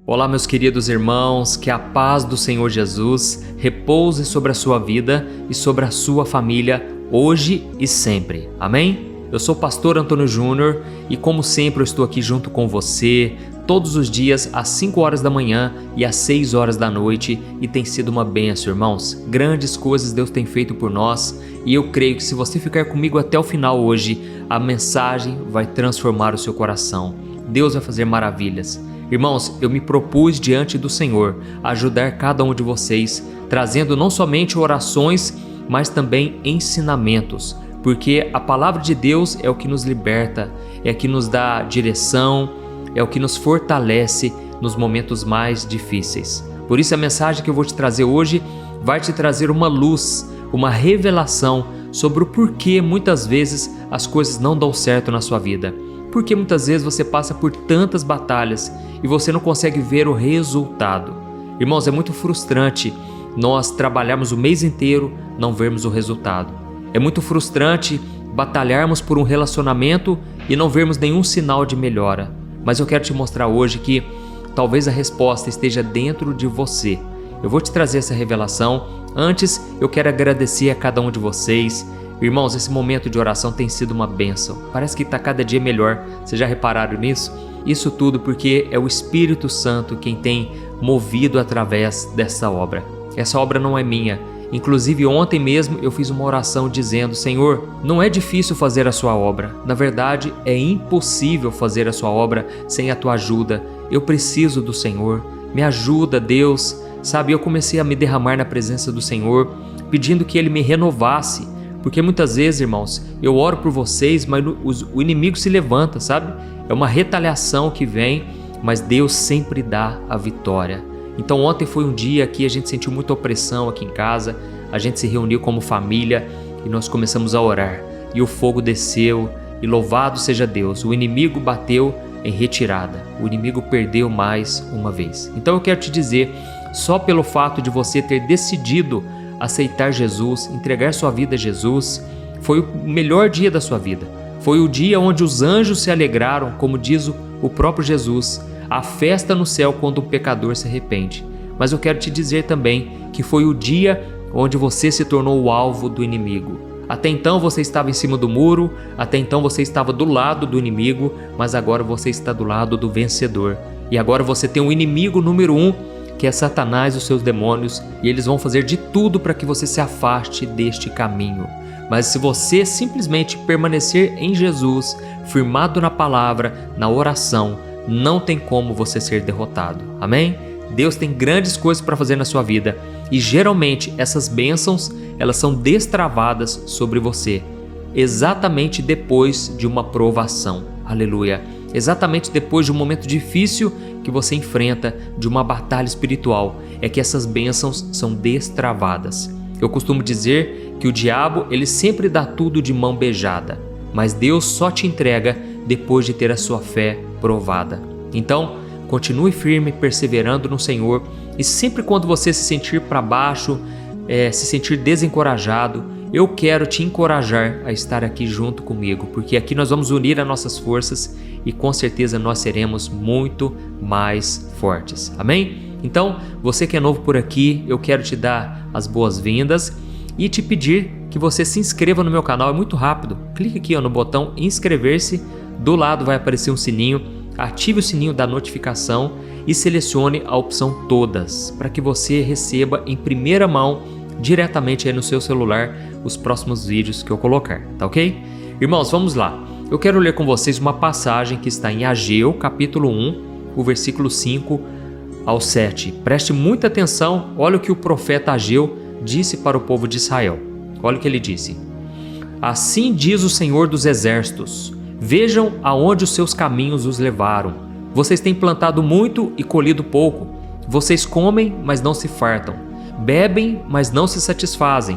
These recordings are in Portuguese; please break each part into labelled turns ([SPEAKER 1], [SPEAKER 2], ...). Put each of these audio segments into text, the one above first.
[SPEAKER 1] Olá, meus queridos irmãos, que a paz do Senhor Jesus repouse sobre a sua vida e sobre a sua família, hoje e sempre. Amém? Eu sou o pastor Antônio Júnior e, como sempre, eu estou aqui junto com você todos os dias às 5 horas da manhã e às 6 horas da noite, e tem sido uma bênção, irmãos. Grandes coisas Deus tem feito por nós e eu creio que se você ficar comigo até o final hoje, a mensagem vai transformar o seu coração. Deus vai fazer maravilhas. Irmãos, eu me propus diante do Senhor ajudar cada um de vocês, trazendo não somente orações, mas também ensinamentos, porque a palavra de Deus é o que nos liberta, é o que nos dá direção, é o que nos fortalece nos momentos mais difíceis. Por isso a mensagem que eu vou te trazer hoje vai te trazer uma luz, uma revelação sobre o porquê muitas vezes as coisas não dão certo na sua vida. Porque muitas vezes você passa por tantas batalhas e você não consegue ver o resultado. Irmãos, é muito frustrante nós trabalharmos o mês inteiro, não vermos o resultado. É muito frustrante batalharmos por um relacionamento e não vermos nenhum sinal de melhora. Mas eu quero te mostrar hoje que talvez a resposta esteja dentro de você. Eu vou te trazer essa revelação. Antes, eu quero agradecer a cada um de vocês. Irmãos, esse momento de oração tem sido uma bênção. Parece que está cada dia melhor. Vocês já repararam nisso? Isso tudo porque é o Espírito Santo quem tem movido através dessa obra. Essa obra não é minha. Inclusive ontem mesmo eu fiz uma oração dizendo: Senhor, não é difícil fazer a sua obra. Na verdade, é impossível fazer a sua obra sem a tua ajuda. Eu preciso do Senhor. Me ajuda, Deus. Sabe, eu comecei a me derramar na presença do Senhor, pedindo que Ele me renovasse. Porque muitas vezes, irmãos, eu oro por vocês, mas o inimigo se levanta, sabe? É uma retaliação que vem, mas Deus sempre dá a vitória. Então ontem foi um dia que a gente sentiu muita opressão aqui em casa, a gente se reuniu como família e nós começamos a orar. E o fogo desceu, e louvado seja Deus, o inimigo bateu em retirada, o inimigo perdeu mais uma vez. Então eu quero te dizer, só pelo fato de você ter decidido aceitar Jesus, entregar sua vida a Jesus, foi o melhor dia da sua vida. Foi o dia onde os anjos se alegraram, como diz o próprio Jesus, a festa no céu quando o pecador se arrepende. Mas eu quero te dizer também que foi o dia onde você se tornou o alvo do inimigo. Até então você estava em cima do muro, até então você estava do lado do inimigo, mas agora você está do lado do vencedor. E agora você tem o inimigo número 1, que é Satanás e os seus demônios, e eles vão fazer de tudo para que você se afaste deste caminho. Mas se você simplesmente permanecer em Jesus, firmado na palavra, na oração, não tem como você ser derrotado. Amém? Deus tem grandes coisas para fazer na sua vida, e geralmente essas bênçãos, elas são destravadas sobre você, exatamente depois de uma provação. Aleluia! Exatamente depois de um momento difícil que você enfrenta, de uma batalha espiritual, é que essas bênçãos são destravadas. Eu costumo dizer que o diabo, ele sempre dá tudo de mão beijada, mas Deus só te entrega depois de ter a sua fé provada. Então, continue firme, perseverando no Senhor, e sempre quando você se sentir para baixo, se sentir desencorajado, eu quero te encorajar a estar aqui junto comigo, porque aqui nós vamos unir as nossas forças e com certeza nós seremos muito mais fortes. Amém? Então, você que é novo por aqui, eu quero te dar as boas-vindas e te pedir que você se inscreva no meu canal. É muito rápido. Clique aqui no botão inscrever-se, do lado vai aparecer um sininho, ative o sininho da notificação e selecione a opção todas, para que você receba em primeira mão, diretamente aí no seu celular, os próximos vídeos que eu colocar, tá ok? Irmãos, vamos lá. Eu quero ler com vocês uma passagem que está em Ageu, capítulo 1, o versículo 5 ao 7. Preste muita atenção, olha o que o profeta Ageu disse para o povo de Israel. Olha o que ele disse. Assim diz o Senhor dos Exércitos, vejam aonde os seus caminhos os levaram. Vocês têm plantado muito e colhido pouco. Vocês comem, mas não se fartam. Bebem, mas não se satisfazem.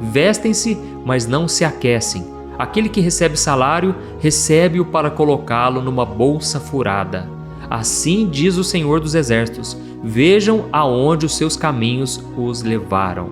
[SPEAKER 1] Vestem-se, mas não se aquecem. Aquele que recebe salário, recebe-o para colocá-lo numa bolsa furada. Assim diz o Senhor dos Exércitos, vejam aonde os seus caminhos os levaram.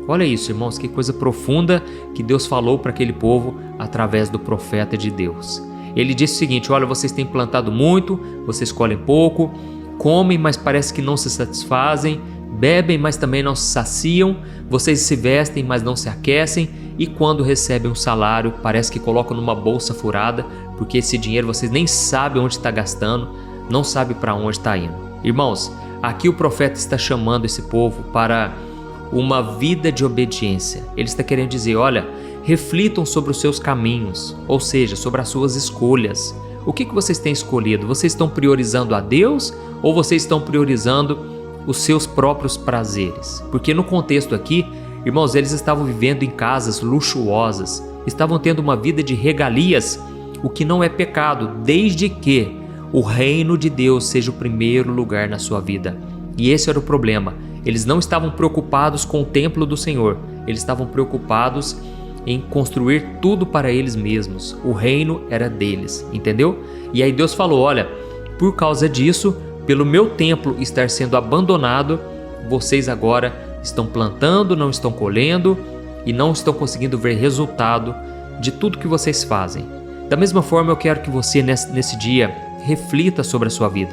[SPEAKER 1] Olha isso, irmãos, que coisa profunda que Deus falou para aquele povo através do profeta de Deus. Ele disse o seguinte: olha, vocês têm plantado muito, vocês colhem pouco, comem, mas parece que não se satisfazem, bebem, mas também não se saciam, vocês se vestem, mas não se aquecem, e quando recebem um salário, parece que colocam numa bolsa furada, porque esse dinheiro vocês nem sabem onde está gastando, não sabem para onde está indo. Irmãos, aqui o profeta está chamando esse povo para uma vida de obediência. Ele está querendo dizer, olha, reflitam sobre os seus caminhos, ou seja, sobre as suas escolhas. O que vocês têm escolhido? Vocês estão priorizando a Deus ou vocês estão priorizando os seus próprios prazeres? Porque no contexto aqui, irmãos, eles estavam vivendo em casas luxuosas, estavam tendo uma vida de regalias, o que não é pecado, desde que o reino de Deus seja o primeiro lugar na sua vida. E esse era o problema. Eles não estavam preocupados com o templo do Senhor, eles estavam preocupados em construir tudo para eles mesmos. O reino era deles, entendeu? E aí Deus falou, olha, por causa disso, pelo meu templo estar sendo abandonado, vocês agora estão plantando, não estão colhendo e não estão conseguindo ver resultado de tudo que vocês fazem. Da mesma forma, eu quero que você nesse dia reflita sobre a sua vida.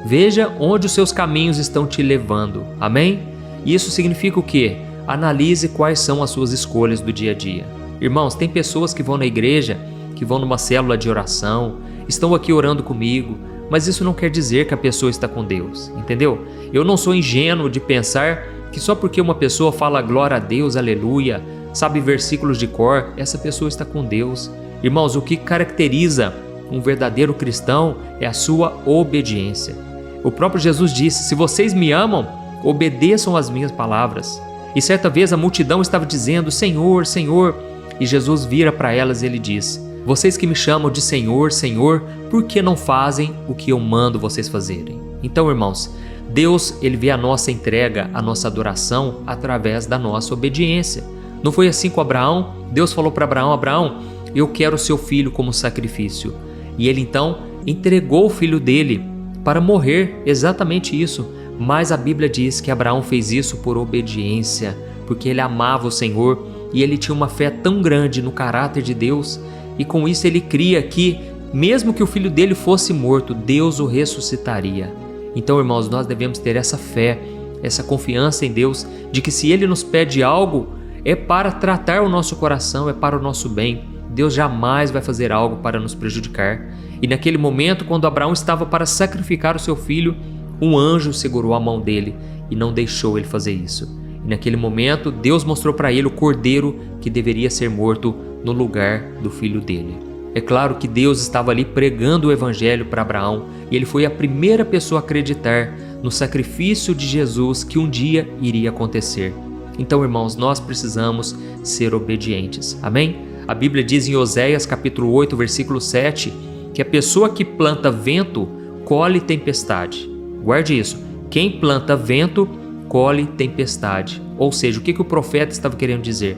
[SPEAKER 1] Veja onde os seus caminhos estão te levando, amém? E isso significa o quê? Analise quais são as suas escolhas do dia a dia. Irmãos, tem pessoas que vão na igreja, que vão numa célula de oração, estão aqui orando comigo, mas isso não quer dizer que a pessoa está com Deus, entendeu? Eu não sou ingênuo de pensar que só porque uma pessoa fala glória a Deus, aleluia, sabe versículos de cor, essa pessoa está com Deus. Irmãos, o que caracteriza um verdadeiro cristão é a sua obediência. O próprio Jesus disse, se vocês me amam, obedeçam às minhas palavras. E certa vez a multidão estava dizendo, Senhor, Senhor, e Jesus vira para elas e ele diz, vocês que me chamam de Senhor, Senhor, por que não fazem o que eu mando vocês fazerem? Então, irmãos, Deus, ele vê a nossa entrega, a nossa adoração através da nossa obediência. Não foi assim com Abraão? Deus falou para Abraão, Abraão, eu quero o seu filho como sacrifício. E ele então entregou o filho dele para morrer, exatamente isso. Mas a Bíblia diz que Abraão fez isso por obediência, porque ele amava o Senhor e ele tinha uma fé tão grande no caráter de Deus, e com isso ele cria que, mesmo que o filho dele fosse morto, Deus o ressuscitaria. Então, irmãos, nós devemos ter essa fé, essa confiança em Deus, de que se Ele nos pede algo, é para tratar o nosso coração, é para o nosso bem. Deus jamais vai fazer algo para nos prejudicar. E naquele momento, quando Abraão estava para sacrificar o seu filho, um anjo segurou a mão dele e não deixou ele fazer isso. E naquele momento, Deus mostrou para ele o cordeiro que deveria ser morto no lugar do filho dele. É claro que Deus estava ali pregando o evangelho para Abraão e ele foi a primeira pessoa a acreditar no sacrifício de Jesus que um dia iria acontecer. Então, irmãos, nós precisamos ser obedientes. Amém? A Bíblia diz em Oséias capítulo 8, versículo 7, que a pessoa que planta vento, colhe tempestade. Guarde isso. Quem planta vento, colhe tempestade. Ou seja, o que o profeta estava querendo dizer?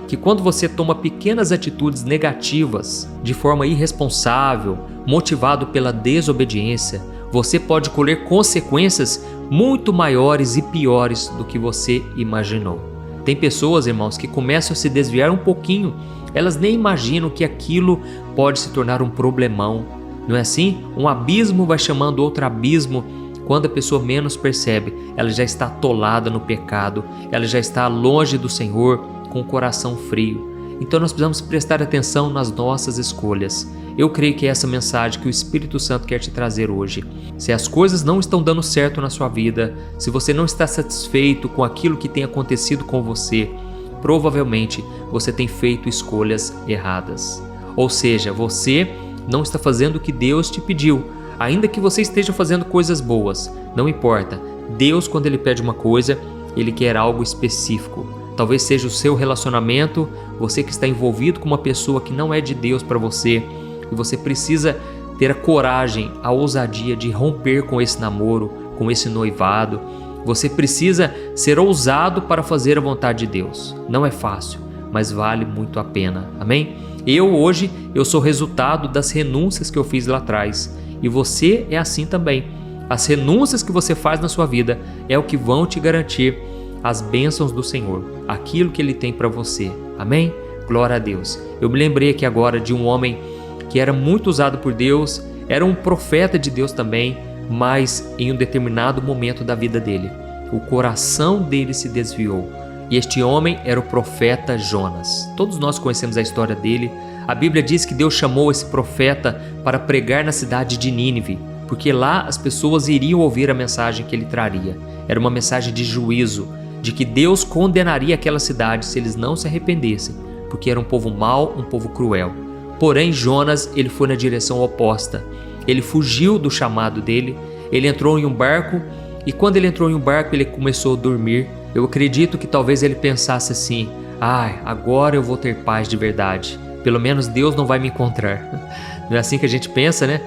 [SPEAKER 1] Que quando você toma pequenas atitudes negativas, de forma irresponsável, motivado pela desobediência, você pode colher consequências muito maiores e piores do que você imaginou. Tem pessoas, irmãos, que começam a se desviar um pouquinho, elas nem imaginam que aquilo pode se tornar um problemão. Não é assim? Um abismo vai chamando outro abismo. Quando a pessoa menos percebe, ela já está atolada no pecado, ela já está longe do Senhor, com o coração frio. Então nós precisamos prestar atenção nas nossas escolhas. Eu creio que é essa mensagem que o Espírito Santo quer te trazer hoje. Se as coisas não estão dando certo na sua vida, se você não está satisfeito com aquilo que tem acontecido com você, provavelmente você tem feito escolhas erradas. Ou seja, você não está fazendo o que Deus te pediu. Ainda que você esteja fazendo coisas boas, não importa. Deus, quando Ele pede uma coisa, Ele quer algo específico. Talvez seja o seu relacionamento, você que está envolvido com uma pessoa que não é de Deus para você, e você precisa ter a coragem, a ousadia de romper com esse namoro, com esse noivado. Você precisa ser ousado para fazer a vontade de Deus. Não é fácil, mas vale muito a pena. Amém? Hoje eu sou resultado das renúncias que eu fiz lá atrás. E você é assim também. As renúncias que você faz na sua vida é o que vão te garantir as bênçãos do Senhor, aquilo que Ele tem para você. Amém? Glória a Deus. Eu me lembrei aqui agora de um homem que era muito usado por Deus, era um profeta de Deus também, mas em um determinado momento da vida dele, o coração dele se desviou. E este homem era o profeta Jonas. Todos nós conhecemos a história dele. A Bíblia diz que Deus chamou esse profeta para pregar na cidade de Nínive, porque lá as pessoas iriam ouvir a mensagem que ele traria. Era uma mensagem de juízo, de que Deus condenaria aquela cidade se eles não se arrependessem, porque era um povo mau, um povo cruel. Porém, Jonas, ele foi na direção oposta. Ele fugiu do chamado dele, ele entrou em um barco, e quando ele entrou em um barco, ele começou a dormir. Eu acredito que talvez ele pensasse assim: agora eu vou ter paz de verdade. Pelo menos Deus não vai me encontrar. Não é assim que a gente pensa, né?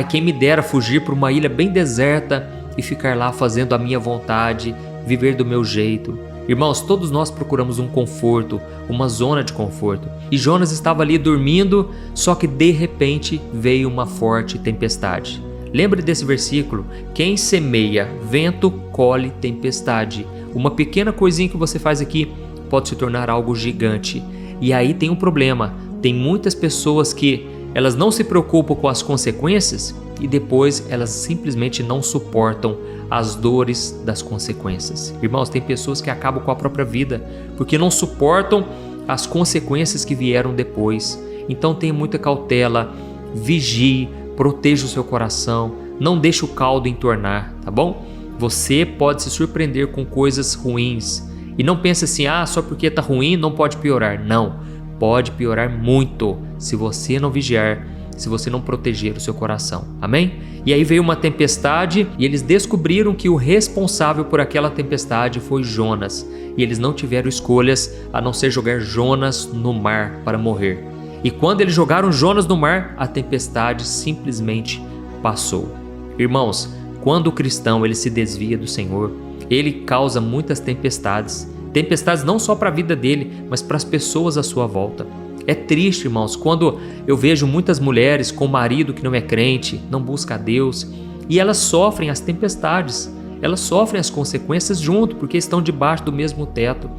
[SPEAKER 1] Quem me dera fugir para uma ilha bem deserta e ficar lá fazendo a minha vontade, viver do meu jeito. Irmãos, todos nós procuramos um conforto, uma zona de conforto. E Jonas estava ali dormindo, só que de repente veio uma forte tempestade. Lembre desse versículo: quem semeia vento, colhe tempestade. Uma pequena coisinha que você faz aqui pode se tornar algo gigante. E aí tem um problema. Tem muitas pessoas que elas não se preocupam com as consequências e depois elas simplesmente não suportam as dores das consequências. Irmãos, tem pessoas que acabam com a própria vida porque não suportam as consequências que vieram depois. Então tenha muita cautela, vigie, proteja o seu coração, não deixe o caldo entornar, tá bom? Você pode se surpreender com coisas ruins e não pense assim: só porque tá ruim não pode piorar. Não, pode piorar muito se você não vigiar, se você não proteger o seu coração. Amém? E aí veio uma tempestade e eles descobriram que o responsável por aquela tempestade foi Jonas. E eles não tiveram escolhas a não ser jogar Jonas no mar para morrer. E quando eles jogaram Jonas no mar, a tempestade simplesmente passou. Irmãos, quando o cristão ele se desvia do Senhor, ele causa muitas tempestades. Tempestades não só para a vida dele, mas para as pessoas à sua volta. É triste, irmãos, quando eu vejo muitas mulheres com marido que não é crente, não busca a Deus, e elas sofrem as tempestades, elas sofrem as consequências junto, porque estão debaixo do mesmo teto.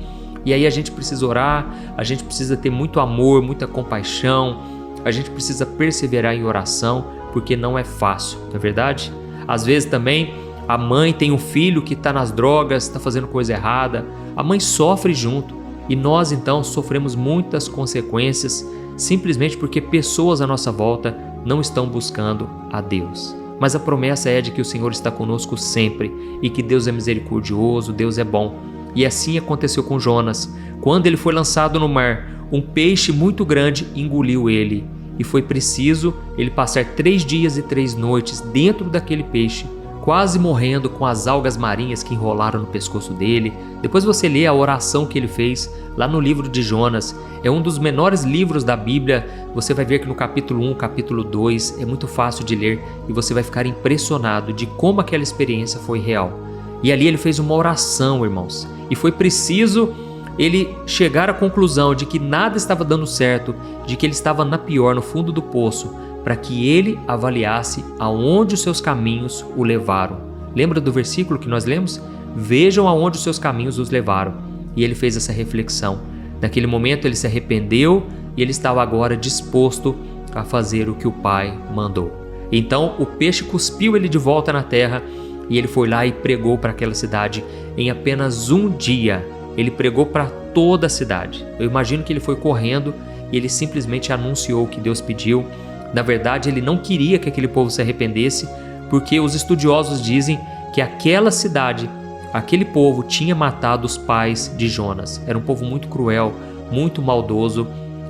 [SPEAKER 1] E aí a gente precisa orar, a gente precisa ter muito amor, muita compaixão, a gente precisa perseverar em oração, porque não é fácil, não é verdade? Às vezes também a mãe tem um filho que está nas drogas, está fazendo coisa errada, a mãe sofre junto. E nós então sofremos muitas consequências simplesmente porque pessoas à nossa volta não estão buscando a Deus. Mas a promessa é de que o Senhor está conosco sempre e que Deus é misericordioso, Deus é bom. E assim aconteceu com Jonas. Quando ele foi lançado no mar, um peixe muito grande engoliu ele. E foi preciso ele passar 3 dias e 3 noites dentro daquele peixe, quase morrendo com as algas marinhas que enrolaram no pescoço dele. Depois você lê a oração que ele fez lá no livro de Jonas. É um dos menores livros da Bíblia. Você vai ver que no capítulo 1, capítulo 2 é muito fácil de ler e você vai ficar impressionado de como aquela experiência foi real. E ali ele fez uma oração, irmãos, e foi preciso ele chegar à conclusão de que nada estava dando certo, de que ele estava na pior, no fundo do poço, para que ele avaliasse aonde os seus caminhos o levaram. Lembra do versículo que nós lemos? Vejam aonde os seus caminhos os levaram. E ele fez essa reflexão. Naquele momento ele se arrependeu e ele estava agora disposto a fazer o que o Pai mandou. Então o peixe cuspiu ele de volta na terra e ele foi lá e pregou para aquela cidade em apenas um dia. Ele pregou para toda a cidade. Eu imagino que ele foi correndo e ele simplesmente anunciou o que Deus pediu. Na verdade, ele não queria que aquele povo se arrependesse, porque os estudiosos dizem que aquela cidade, aquele povo tinha matado os pais de Jonas. Era um povo muito cruel, muito maldoso,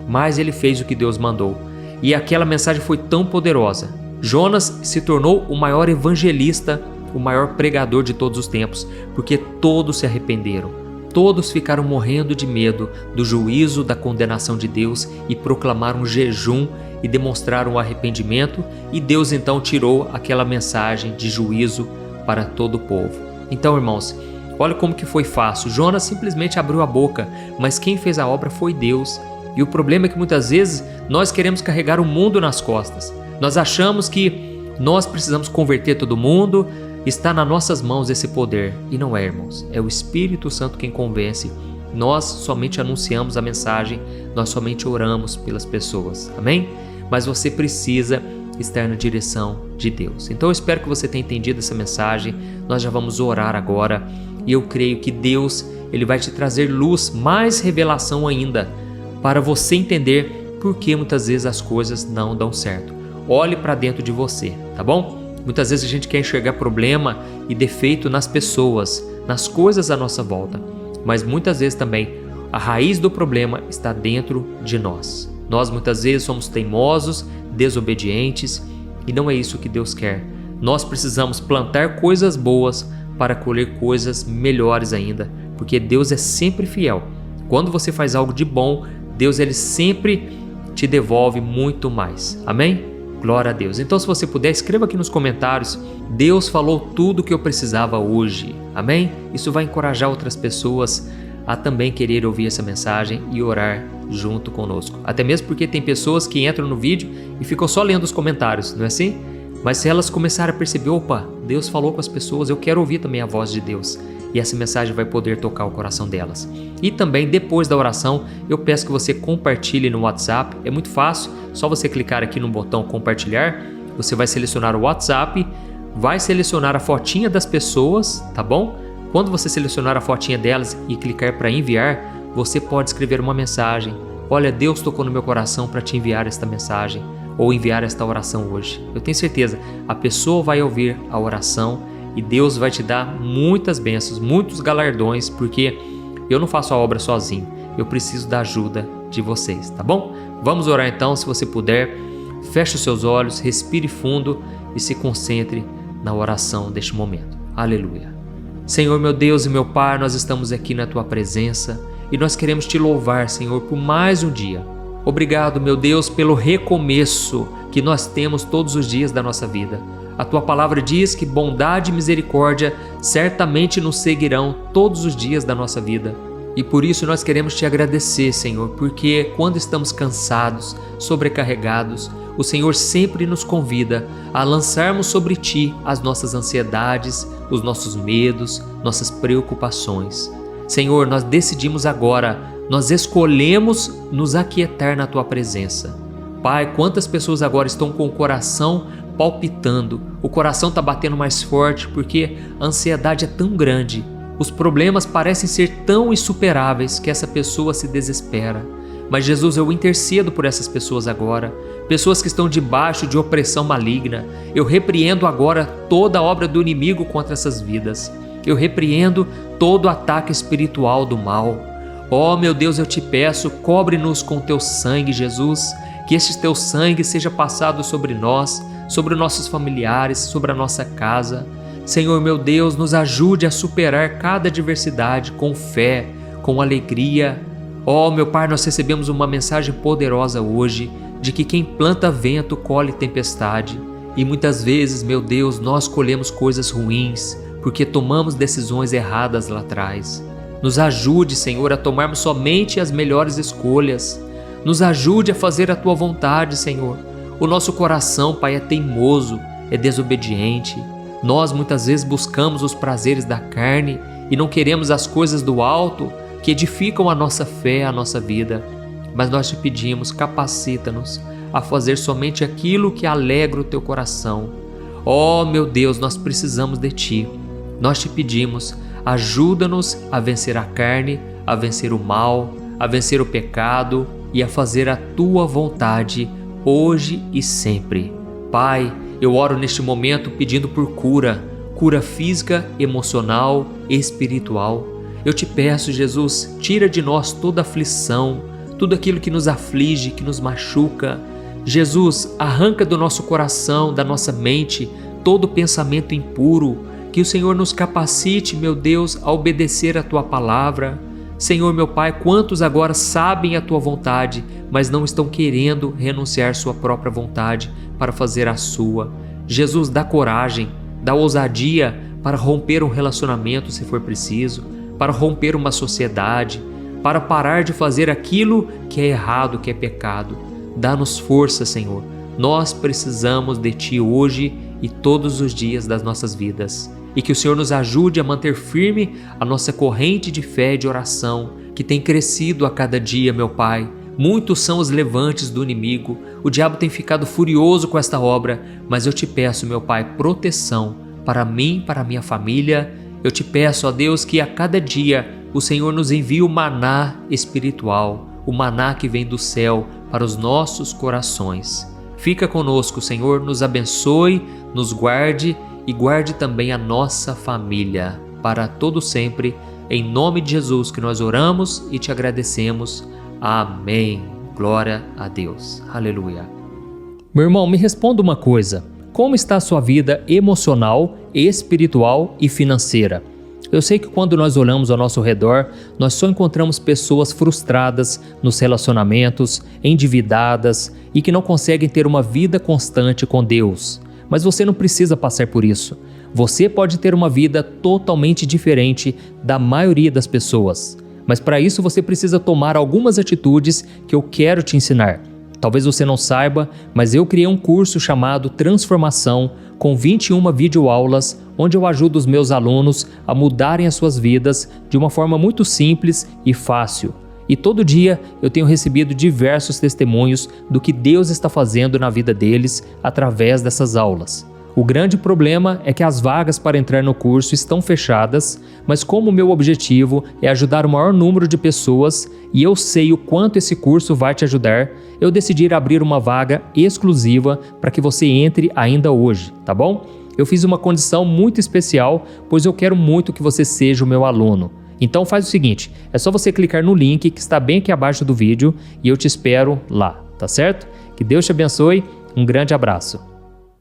[SPEAKER 1] mas ele fez o que Deus mandou. E aquela mensagem foi tão poderosa. Jonas se tornou o maior evangelista, o maior pregador de todos os tempos, porque todos se arrependeram. Todos ficaram morrendo de medo do juízo, da condenação de Deus e proclamaram jejum e demonstraram o arrependimento, e Deus então tirou aquela mensagem de juízo para todo o povo. Então, irmãos, olha como que foi fácil. Jonas simplesmente abriu a boca, mas quem fez a obra foi Deus. E o problema é que muitas vezes nós queremos carregar o mundo nas costas. Nós achamos que nós precisamos converter todo mundo, está nas nossas mãos esse poder. E não é, irmãos. É o Espírito Santo quem convence. Nós somente anunciamos a mensagem, nós somente oramos pelas pessoas. Amém? Mas você precisa estar na direção de Deus. Então eu espero que você tenha entendido essa mensagem. Nós já vamos orar agora e eu creio que Deus, Ele vai te trazer luz, mais revelação ainda, para você entender por que muitas vezes as coisas não dão certo. Olhe para dentro de você, tá bom? Muitas vezes a gente quer enxergar problema e defeito nas pessoas, nas coisas à nossa volta, mas muitas vezes também a raiz do problema está dentro de nós. Nós muitas vezes somos teimosos, desobedientes, e não é isso que Deus quer. Nós precisamos plantar coisas boas para colher coisas melhores ainda, porque Deus é sempre fiel. Quando você faz algo de bom, Deus ele sempre te devolve muito mais. Amém? Glória a Deus. Então, se você puder, escreva aqui nos comentários: Deus falou tudo o que eu precisava hoje. Amém? Isso vai encorajar outras pessoas a também querer ouvir essa mensagem e orar junto conosco. Até mesmo porque tem pessoas que entram no vídeo e ficam só lendo os comentários, não é assim? Mas se elas começarem a perceber, opa, Deus falou com as pessoas, eu quero ouvir também a voz de Deus. E essa mensagem vai poder tocar o coração delas. E também, depois da oração, eu peço que você compartilhe no WhatsApp. É muito fácil, só você clicar aqui no botão compartilhar, você vai selecionar o WhatsApp, vai selecionar a fotinha das pessoas, tá bom? Quando você selecionar a fotinha delas e clicar para enviar, você pode escrever uma mensagem: olha, Deus tocou no meu coração para te enviar esta mensagem ou enviar esta oração hoje. Eu tenho certeza, a pessoa vai ouvir a oração e Deus vai te dar muitas bênçãos, muitos galardões, porque eu não faço a obra sozinho, eu preciso da ajuda de vocês, tá bom? Vamos orar então, se você puder, feche os seus olhos, respire fundo e se concentre na oração deste momento. Aleluia. Senhor, meu Deus e meu Pai, nós estamos aqui na Tua presença e nós queremos Te louvar, Senhor, por mais um dia. Obrigado, meu Deus, pelo recomeço que nós temos todos os dias da nossa vida. A Tua palavra diz que bondade e misericórdia certamente nos seguirão todos os dias da nossa vida. E por isso nós queremos Te agradecer, Senhor, porque quando estamos cansados, sobrecarregados, o Senhor sempre nos convida a lançarmos sobre Ti as nossas ansiedades, os nossos medos, nossas preocupações. Senhor, nós decidimos agora, nós escolhemos nos aquietar na Tua presença. Pai, quantas pessoas agora estão com o coração palpitando, o coração está batendo mais forte porque a ansiedade é tão grande, os problemas parecem ser tão insuperáveis que essa pessoa se desespera. Mas Jesus, eu intercedo por essas pessoas agora, pessoas que estão debaixo de opressão maligna. Eu repreendo agora toda a obra do inimigo contra essas vidas. Eu repreendo todo o ataque espiritual do mal. Oh, meu Deus, eu te peço, cobre-nos com teu sangue, Jesus, que este teu sangue seja passado sobre nós, sobre nossos familiares, sobre a nossa casa. Senhor, meu Deus, nos ajude a superar cada adversidade com fé, com alegria. Oh, meu Pai, nós recebemos uma mensagem poderosa hoje de que quem planta vento colhe tempestade. E muitas vezes, meu Deus, nós colhemos coisas ruins porque tomamos decisões erradas lá atrás. Nos ajude, Senhor, a tomarmos somente as melhores escolhas. Nos ajude a fazer a Tua vontade, Senhor. O nosso coração, Pai, é teimoso, é desobediente. Nós muitas vezes buscamos os prazeres da carne e não queremos as coisas do alto que edificam a nossa fé, a nossa vida. Mas nós te pedimos, capacita-nos a fazer somente aquilo que alegra o teu coração. Oh, meu Deus, nós precisamos de Ti. Nós te pedimos, ajuda-nos a vencer a carne, a vencer o mal, a vencer o pecado e a fazer a Tua vontade hoje e sempre. Pai, eu oro neste momento pedindo por cura física, emocional e espiritual. Eu te peço, Jesus, tira de nós toda aflição, tudo aquilo que nos aflige, que nos machuca. Jesus, arranca do nosso coração, da nossa mente, todo pensamento impuro, que o Senhor nos capacite, meu Deus, a obedecer a Tua palavra. Senhor, meu Pai, quantos agora sabem a Tua vontade, mas não estão querendo renunciar sua própria vontade para fazer a sua. Jesus, dá coragem, dá ousadia para romper um relacionamento se for preciso, para romper uma sociedade, para parar de fazer aquilo que é errado, que é pecado. Dá-nos força, Senhor. Nós precisamos de Ti hoje e todos os dias das nossas vidas. E que o Senhor nos ajude a manter firme a nossa corrente de fé e de oração, que tem crescido a cada dia, meu Pai, Muitos são os levantes do inimigo, o diabo tem ficado furioso com esta obra, mas eu te peço, meu Pai, proteção para mim, para minha família. Eu te peço, ó Deus, que a cada dia o Senhor nos envie o maná espiritual, o maná que vem do céu para os nossos corações. Fica conosco, Senhor, nos abençoe, nos guarde e guarde também a nossa família para todo sempre. Em nome de Jesus que nós oramos e te agradecemos. Amém. Glória a Deus. Aleluia. Meu irmão, me responda uma coisa. Como está a sua vida emocional, espiritual e financeira? Eu sei que quando nós olhamos ao nosso redor, nós só encontramos pessoas frustradas nos relacionamentos, endividadas e que não conseguem ter uma vida constante com Deus. Mas você não precisa passar por isso. Você pode ter uma vida totalmente diferente da maioria das pessoas. Mas para isso você precisa tomar algumas atitudes que eu quero te ensinar. Talvez você não saiba, mas eu criei um curso chamado Transformação, com 21 videoaulas, onde eu ajudo os meus alunos a mudarem as suas vidas de uma forma muito simples e fácil. E todo dia eu tenho recebido diversos testemunhos do que Deus está fazendo na vida deles através dessas aulas. O grande problema é que as vagas para entrar no curso estão fechadas, mas como o meu objetivo é ajudar o maior número de pessoas e eu sei o quanto esse curso vai te ajudar, eu decidi abrir uma vaga exclusiva para que você entre ainda hoje, tá bom? Eu fiz uma condição muito especial, pois eu quero muito que você seja o meu aluno. Então faz o seguinte, é só você clicar no link que está bem aqui abaixo do vídeo e eu te espero lá, tá certo? Que Deus te abençoe, um grande abraço.